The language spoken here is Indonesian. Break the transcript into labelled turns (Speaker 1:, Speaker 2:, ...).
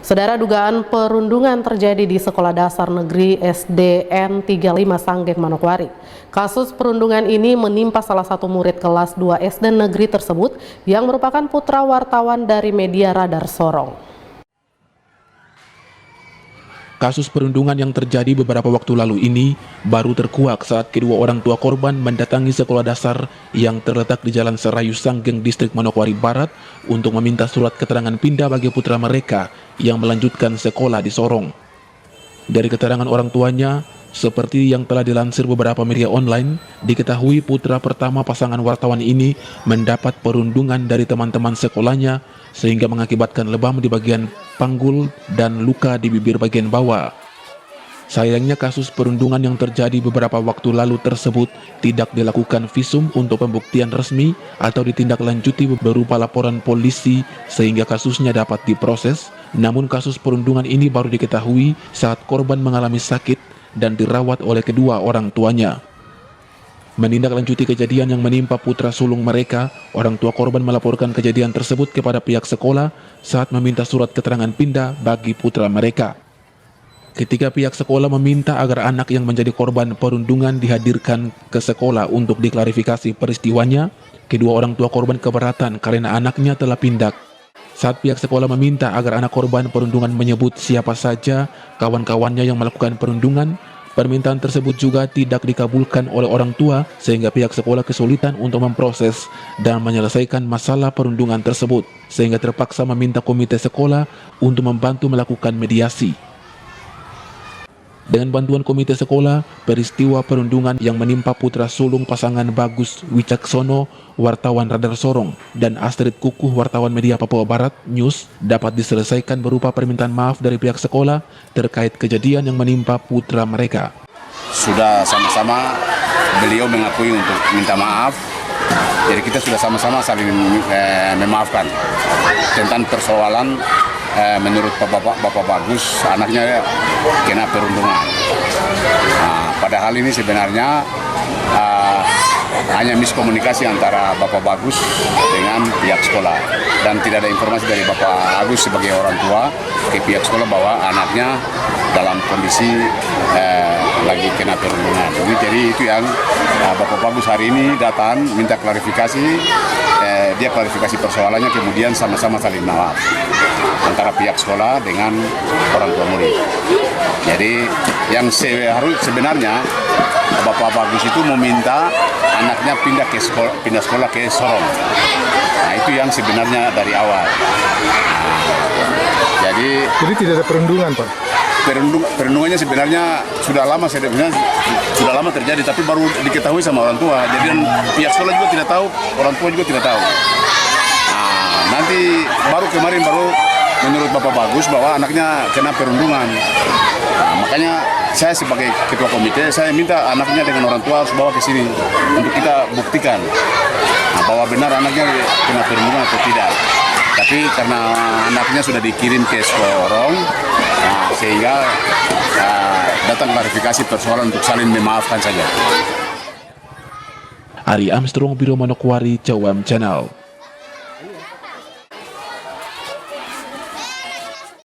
Speaker 1: Saudara, dugaan perundungan terjadi di Sekolah Dasar Negeri SDN 35 Sanggeng, Manokwari. Kasus perundungan ini menimpa salah satu murid kelas 2 SD negeri tersebut yang merupakan putra wartawan dari media Radar Sorong.
Speaker 2: Kasus perundungan yang terjadi beberapa waktu lalu ini baru terkuak saat kedua orang tua korban mendatangi sekolah dasar yang terletak di Jalan Serayu Sanggeng, Distrik Manokwari Barat untuk meminta surat keterangan pindah bagi putra mereka yang melanjutkan sekolah di Sorong. Dari keterangan orang tuanya, seperti yang telah dilansir beberapa media online, diketahui putra pertama pasangan wartawan ini mendapat perundungan dari teman-teman sekolahnya sehingga mengakibatkan lebam di bagian panggul dan luka di bibir bagian bawah. Sayangnya kasus perundungan yang terjadi beberapa waktu lalu tersebut tidak dilakukan visum untuk pembuktian resmi atau ditindaklanjuti berupa laporan polisi sehingga kasusnya dapat diproses. Namun kasus perundungan ini baru diketahui saat korban mengalami sakit dan dirawat oleh kedua orang tuanya. Menindaklanjuti kejadian yang menimpa putra sulung mereka, orang tua korban melaporkan kejadian tersebut kepada pihak sekolah saat meminta surat keterangan pindah bagi putra mereka. Ketika pihak sekolah meminta agar anak yang menjadi korban perundungan dihadirkan ke sekolah untuk diklarifikasi peristiwanya, kedua orang tua korban keberatan karena anaknya telah pindah. Saat pihak sekolah meminta agar anak korban perundungan menyebut siapa saja kawan-kawannya yang melakukan perundungan, permintaan tersebut juga tidak dikabulkan oleh orang tua sehingga pihak sekolah kesulitan untuk memproses dan menyelesaikan masalah perundungan tersebut sehingga terpaksa meminta komite sekolah untuk membantu melakukan mediasi. Dengan bantuan komite sekolah, peristiwa perundungan yang menimpa putra sulung pasangan Bagus Wicaksono, wartawan Radar Sorong, dan Astrid Kukuh, wartawan media Papua Barat News, dapat diselesaikan berupa permintaan maaf dari pihak sekolah terkait kejadian yang menimpa putra mereka.
Speaker 3: Sudah sama-sama beliau mengakui untuk minta maaf, jadi kita sudah sama-sama saling memaafkan tentang persoalan menurut Bapak Bagus anaknya kena perundungan. Padahal ini sebenarnya hanya miskomunikasi antara Bapak Bagus dengan pihak sekolah dan tidak ada informasi dari Bapak Bagus sebagai orang tua ke pihak sekolah bahwa anaknya dalam kondisi lagi kena perundungan. Jadi itu yang Bapak Bagus hari ini datang minta klarifikasi, dia klarifikasi persoalannya, kemudian sama-sama saling maaf antara pihak sekolah dengan orang tua murid. Jadi yang sebenarnya Bapak Bagus itu meminta anaknya pindah sekolah ke Sorong. Nah, itu yang sebenarnya dari awal. Jadi
Speaker 4: tidak ada perundungan, Pak.
Speaker 3: Perundungannya sebenarnya sudah lama terjadi, tapi baru diketahui sama orang tua. Jadi pihak sekolah juga tidak tahu, orang tua juga tidak tahu. Nanti kemarin menurut Bapak Bagus bahwa anaknya kena perundungan. Makanya saya sebagai ketua komite, saya minta anaknya dengan orang tua harus bawa ke sini untuk kita buktikan bahwa benar anaknya kena perundungan atau tidak. Tapi karena anaknya sudah dikirim ke Sorong, sehingga datang klarifikasi persoalan untuk saling memaafkan saja.
Speaker 2: Ari Armstrong, Biro Manokwari, Cawam Channel.